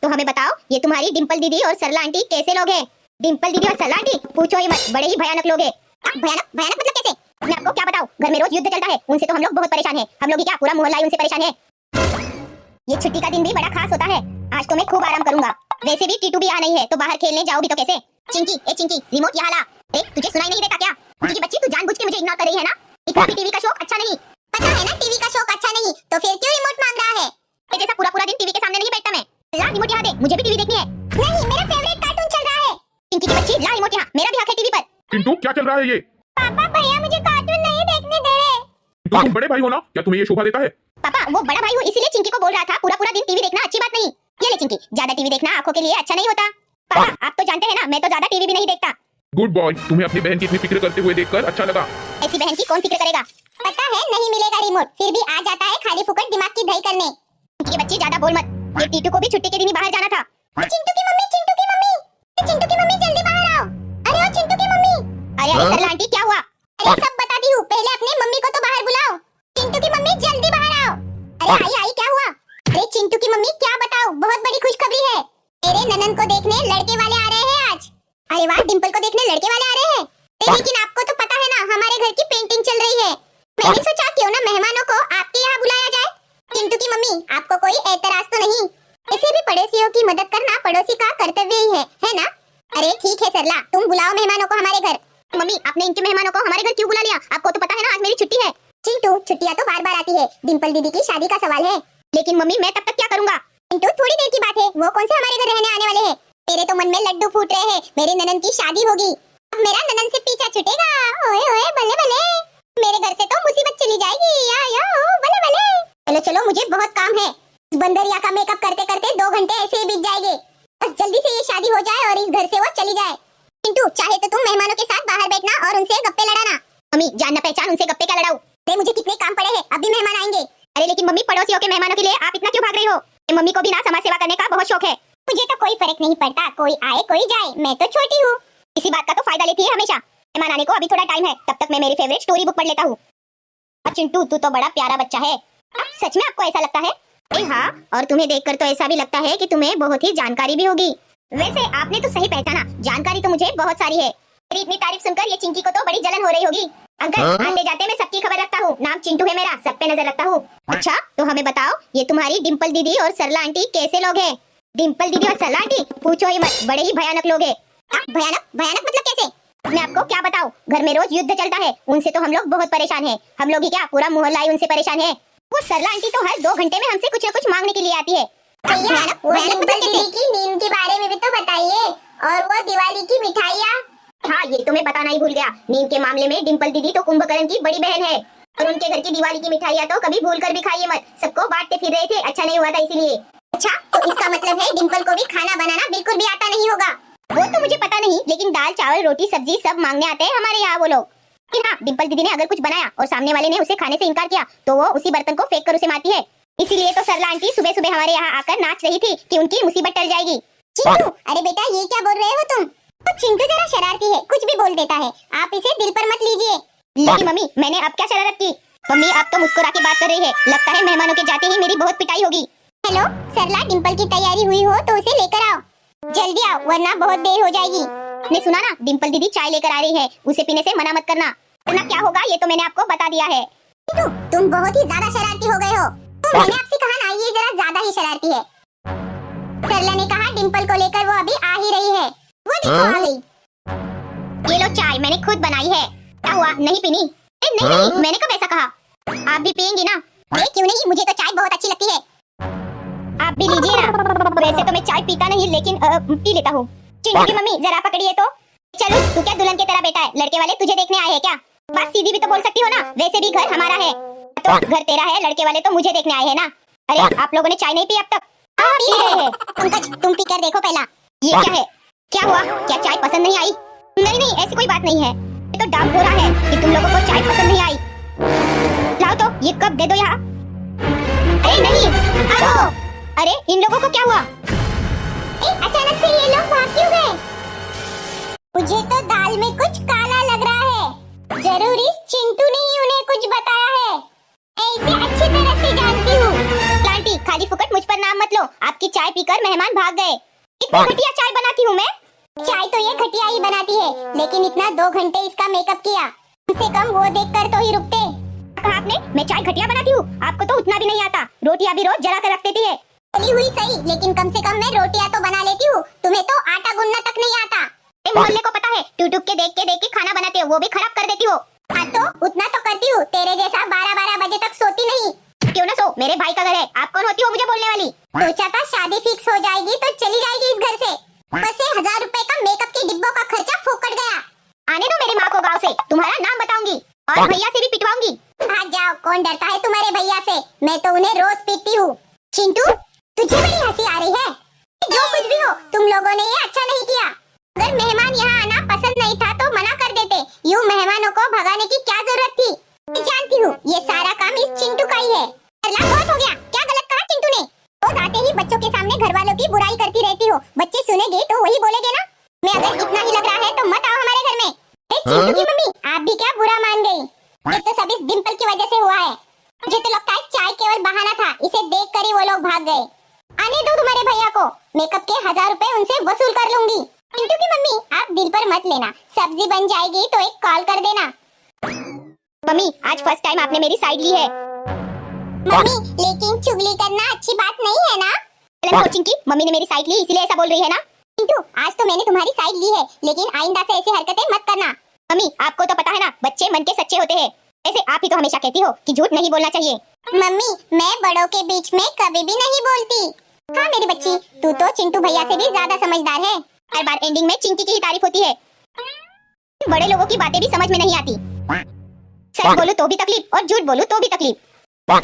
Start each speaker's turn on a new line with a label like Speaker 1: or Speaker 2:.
Speaker 1: तो हमें बताओ, ये तुम्हारी डिंपल दीदी और सरला आंटी कैसे लोग हैं? डिंपल दीदी और सरला आंटी पूछो ही मत, बड़े ही भयानक लोग हैं। भयानक भयानक मतलब कैसे? मैं आपको क्या बताऊं, घर में रोज युद्ध चलता है, उनसे तो हम लोग बहुत परेशान हैं। हम लोग ही क्या, पूरा मोहल्ला ही उनसे परेशान है। ये छुट्टी का दिन भी बड़ा खास होता है। आज तो मैं खूब आराम करूंगा। वैसे भी टीटू भी आ नहीं है, तो बाहर खेलने जाओगी तो कैसे? चिंकी, ए चिंकी, रिमोट यहाँ ला। ए, तुझे सुनाई नहीं देता क्या? चिंकी बच्ची, तू जानबूझ के मुझे इग्नोर कर रही है ना? इतना भी टीवी का शौक अच्छा नहीं। पता है ना टीवी का शौक अच्छा नहीं, तो फिर क्यों रिमोट मांग रहा है? ये जैसा पूरा पूरा दिन टीवी के सामने नहीं बैठता मैं। ला रिमोट यहाँ दे, मुझे भी टीवी देखनी है। नहीं, मेरा फेवरेट कार्टून चल रहा है। चिंकी की बच्ची, ला रिमोट यहाँ, मेरा भी हक है टीवी पर।
Speaker 2: चिंटू, क्या चल रहा है ये?
Speaker 1: पापा, भैया मुझे कार्टून नहीं देखने दे रहे।
Speaker 2: तो तुम बड़े भाई हो ना, क्या तुम्हें ये शोभा देता है?
Speaker 1: पापा, वो बड़ा भाई हूँ, इसीलिए चिंकी को बोल रहा था पूरा पूरा दिन टीवी देखना अच्छी बात नहीं। ये ले चिंकी, ज्यादा टीवी देखना आंखों के लिए अच्छा नहीं होता। पापा, आप तो जानते हैं ना, मैं तो ज्यादा टीवी भी नहीं देखता।
Speaker 2: गुड बॉय, तुम्हें अपनी बहन की इतनी फिक्र करते हुए देखकर अच्छा लगा।
Speaker 1: ऐसी बहन की कौन फिक्र करेगा? पता है नहीं मिलेगा रिमोट, फिर भी आ जाता है खाली फुकट दिमाग की दही करने। चिंकी बच्ची, ज्यादा बोल मत। ये टीटू को भी छुट्टी के दिन ही बाहर जाना था। चिंटू की मम्मी, चिंटू की मम्मी, चिंटू की मम्मी जल्दी बाहर आओ। अरे ओ चिंटू की मम्मी। अरे सरला आंटी, क्या हुआ? अरे सब बताती हूँ, पहले अपने मम्मी को तो बाहर बुलाओ। चिंटू की मम्मी जल्दी बाहर आओ। अरे आई आई, क्या हुआ? अरे चिंटू की मम्मी, क्या बताओ, बहुत बड़ी खुशखबरी है। तेरे ननन को देखने लड़के वाले आ रहे हैं आज। अरे वाह, डिंपल को देखने लड़के वाले आ रहे हैं। लेकिन आपको तो पता है ना, हमारे घर की पेंटिंग चल रही है। मैंने सोचा क्यों ना मेहमानों को आपके यहाँ बुलाया जाए। चिंटू की मम्मी, आपको कोई एतराज तो नहीं? इसे भी पड़ोसियों की मदद करना पड़ोसी का कर्तव्य ही है ना? अरे ठीक है सरला, तुम बुलाओ मेहमानों को हमारे घर। मम्मी, आपने इनके मेहमानों को हमारे घर क्यों बुला लिया? आपको तो पता है ना आज मेरी छुट्टी है। चिंटू, छुट्टियां तो बार बार आती है, डिंपल दीदी की शादी का सवाल है। लेकिन मम्मी, मैं तब तक क्या करूंगा? चिंटू, थोड़ी देर की बात है, वो कौन से हमारे घर रहने आने वाले हैं? तेरे तो मन में लड्डू फूट रहे हैं, मेरे ननन की शादी होगी। अब मेरा ननन से पीछा छूटेगा। ओए ओए, बल्ले बल्ले, मेरे घर से तो मुसीबत चली जाएगी। या बल्ले बल्ले। चलो चलो, मुझे बहुत काम है। इस बंदरिया का मेकअप करते करते 2 घंटे ऐसे ही बीत जाएंगे। बस जल्दी से ये शादी हो जाए और इस घर से वो चली जाए। चिंटू, चाहे तो तुम मेहमानों के साथ बाहर बैठना और उनसे गप्पे लड़ाना। मम्मी, जानना पहचान, उनसे गप्पे क्या लड़ाऊं? अरे मुझे कितने काम पड़े हैं, अभी मेहमान आएंगे। अरे लेकिन मम्मी, पड़ोसियों के मेहमानों के लिए आप इतना क्यों भाग रही हो? मम्मी को भी ना समाज सेवा करने का बहुत शौक है। मुझे तो कोई फर्क नहीं पड़ता, कोई आए कोई जाए, मैं तो छोटी हूँ। इसी बात का तो फायदा लेती है हमेशा। मेहमान आने को अभी थोड़ा टाइम है, तब तक मैं मेरी फेवरेट स्टोरी बुक पढ़ लेता हूँ। चिंटू, तू तो बड़ा प्यारा बच्चा है। सच में आपको ऐसा लगता है? हाँ, और तुम्हें देखकर तो ऐसा भी लगता है कि तुम्हें बहुत ही जानकारी भी होगी। वैसे आपने तो सही पहचाना, जानकारी तो मुझे बहुत सारी है। मेरी इतनी तारीफ सुनकर ये चिंकी को तो बड़ी जलन हो रही होगी। अंकल, आते जाते मैं सबकी खबर रखता हूँ, नाम चिंटू है मेरा, सब पे नजर रखता हूँ। अच्छा, तो हमें बताओ, ये तुम्हारी डिंपल दीदी और सरला आंटी कैसे लोग हैं? डिंपल दीदी और सरला आंटी पूछो ही मत, बड़े ही भयानक लोग हैं। भयानक भयानक मतलब कैसे? मैं आपको क्या बताऊं, घर में रोज युद्ध चलता है, उनसे तो हम लोग बहुत परेशान हैं। हम लोग ही क्या, पूरा मोहल्ला ही उनसे परेशान है। वो सरला आंटी तो हर 2 घंटे में हमसे कुछ न कुछ मांगने के लिए आती है। भयानक मतलब कैसे? की नीम के बारे में भी तो बताइए, और वो दिवाली की मिठाइयाँ। हाँ, ये तो मैं बताना ही भूल गया। नीम के मामले में डिंपल दीदी तो कुंभकर्ण की बड़ी बहन है, और उनके घर की दिवाली की मिठाइयाँ तो कभी भूल कर भी खाइए मत। सबको बांटते फिर रहे थे, अच्छा नहीं हुआ था इसीलिए। अच्छा, तो इसका मतलब है डिंपल को भी खाना बनाना बिल्कुल भी आता नहीं होगा? वो तो मुझे पता नहीं, लेकिन दाल चावल रोटी सब्जी सब मांगने आते हैं हमारे यहाँ वो लोग। हाँ, डिंपल दीदी ने अगर कुछ बनाया और सामने वाले ने उसे खाने से इनकार किया, तो वो उसी बर्तन को फेंक कर उसे मारती है। इसीलिए तो सरला आंटी सुबह सुबह हमारे यहाँ आकर नाच रही थी कि उनकी मुसीबत टल जाएगी। चिंटू, अरे बेटा, ये क्या बोल रहे हो तुम? तो चिंटू जरा शरारती है, कुछ भी बोल देता है, आप इसे दिल पर मत लीजिए। लेकिन मम्मी, मैंने अब क्या शरारत की? मम्मी, आप तो मुस्कुरा के बात कर रही है, लगता है मेहमानों के जाते ही मेरी बहुत पिटाई होगी। हेलो सरला, डिंपल की तैयारी हुई हो तो उसे लेकर आओ, जल्दी आओ, वरना बहुत देर हो जाएगी। ने सुना ना, डिंपल दीदी चाय लेकर आ रही है, उसे पीने से मना मत करना, वरना क्या होगा ये तो मैंने आपको बता दिया है। तुम बहुत ही ज्यादा शरारती हो गए हो। तो मैंने आपसे कहा ना, ये जरा ज्यादा ही शरारती है। सरला ने कहा डिंपल को लेकर वो अभी आ ही रही है, वो देखो आ गई। ये लो चाय, मैंने खुद बनाई है। क्या हुआ, नहीं पीनी? नहीं, मैंने कब ऐसा कहा? आप भी पियेंगी ना? क्यों नहीं, मुझे तो चाय बहुत अच्छी लगती है। आप भी लीजिए ना। वैसे तो मैं चाय पीता नहीं, लेकिन पी लेता हूँ। चिंटू की मम्मी, जरा पकड़िए तो। चलो, तू क्या दुल्हन की तरह बैठा है? लड़के वाले तुझे देखने आए हैं क्या? बात सीधी भी तो बोल सकती हो ना, वैसे भी घर हमारा है। तो घर तेरा है, लड़के वाले तो मुझे देखने आए हैं ना। अरे आप लोगों ने चाय नहीं पी अब तक? पी रहे हैं। पंकज, तुम पी कर देखो पहला। ये क्या है? क्या हुआ, क्या चाय पसंद नहीं आई? नहीं नहीं, ऐसी कोई बात नहीं है, ये तो डाउट हो रहा है कि तुम लोगों को चाय पसंद नहीं आई। लाओ तो ये कप दे दो यहाँ। अरे नहीं, आओ। अरे इन लोगों को क्या हुआ? अचानक से ये लोग भाग क्यों गए? मुझे तो दाल में कुछ काला लग रहा है। जरूर इस चिंटू ने ही उन्हें कुछ बताया है। ऐसे अच्छी तरह से जानती आई हूँ। आंटी खाली फुकट मुझ पर नाम मत लो, आपकी चाय पीकर मेहमान भाग गए। इतनी घटिया चाय बनाती हूँ मैं। चाय तो ये घटिया ही बनाती है, लेकिन इतना 2 घंटे इसका मेकअप किया, कम से कम वो देखकर तो ही रुकते। कहा आपने मैं चाय घटिया बनाती हूँ? आपको तो उतना भी नहीं आता, रोटियां भी रोज जला कर रख देती है। चली हुई सही, लेकिन कम से कम मैं रोटियां तो बना लेती हूँ, तुम्हें तो आटा गूंदना तक नहीं आता। मोहल्ले को पता है यूट्यूब के देख के खाना बनाते हो, वो भी खराब कर देती हो। हाँ तो उतना तो करती हूँ, तेरे जैसा 12-12 बजे तक सोती नहीं। क्यों ना सो, मेरे भाई का घर है, आप कौन होती हो मुझे बोलने वाली? सोचा था शादी फिक्स हो जाएगी तो चली जाएगी इस घर से, बस 1000 रुपए का मेकअप के डिब्बों का खर्चा फोकट गया। आने दो मेरी माँ को गाँव से, तुम्हारा नाम बताऊंगी और भैया से भी पिटवाऊंगी। भाग जाओ, कौन डरता है तुम्हारे भैया से, मैं तो उन्हें रोज पीटती हूँ। चिंटू तुझे मेरी हंसी आ रही है? जो कुछ भी हो, तुम लोगों ने ये अच्छा नहीं किया। अगर मेहमान यहाँ आना पसंद नहीं था तो मना कर देते, यूँ मेहमानों को भगाने की क्या जरूरत थी? मैं जानती हूँ ये सारा काम इस चिंटू का ही है। बहुत हो गया, क्या गलत कहा चिंटू ने? रोज आते ही बच्चों के सामने घर वालों की बुराई करती रहती हो, बच्चे सुनेंगे तो वही बोलेंगे ना। मैं अगर इतना ही लग रहा है तो मत आओ हमारे घर में। चिंटू की मम्मी आप भी क्या बुरा मान गई? ये तो सब इस डिंपल की वजह से हुआ है। मुझे तो लगता है चाय केवल बहाना था, इसे देखकर ही वो लोग भाग गए। आने दो तुम्हारे भैया को, मेकअप के 1000 रुपए उनसे वसूल कर लूंगी। चिंटू की मम्मी आप दिल पर मत लेना, सब्जी बन जाएगी तो एक कॉल कर देना। मम्मी आज फर्स्ट टाइम आपने मेरी साइड ली है। मम्मी लेकिन चुगली करना अच्छी बात नहीं है ना? कोचिंग की मम्मी ने मेरी साइड ली इसलिए ऐसा बोल रही है ना? चिंटू आज तो मैंने तुम्हारी साइड ली है, लेकिन आइंदा से ऐसी हरकतें मत करना। मम्मी आपको तो पता है ना, बच्चे मन के सच्चे होते हैं। ऐसे आप ही तो हमेशा कहती हो कि झूठ नहीं बोलना चाहिए। मम्मी मैं बड़ों के बीच में कभी भी नहीं बोलती। हाँ मेरी बच्ची, तू तो चिंटू भैया से भी ज्यादा समझदार है। हर बार एंडिंग में चिंकी की ही तारीफ होती है, बड़े लोगों की बातें भी समझ में नहीं आती। सच बोलूं तो भी तकलीफ और झूठ बोलूं तो भी तकलीफ।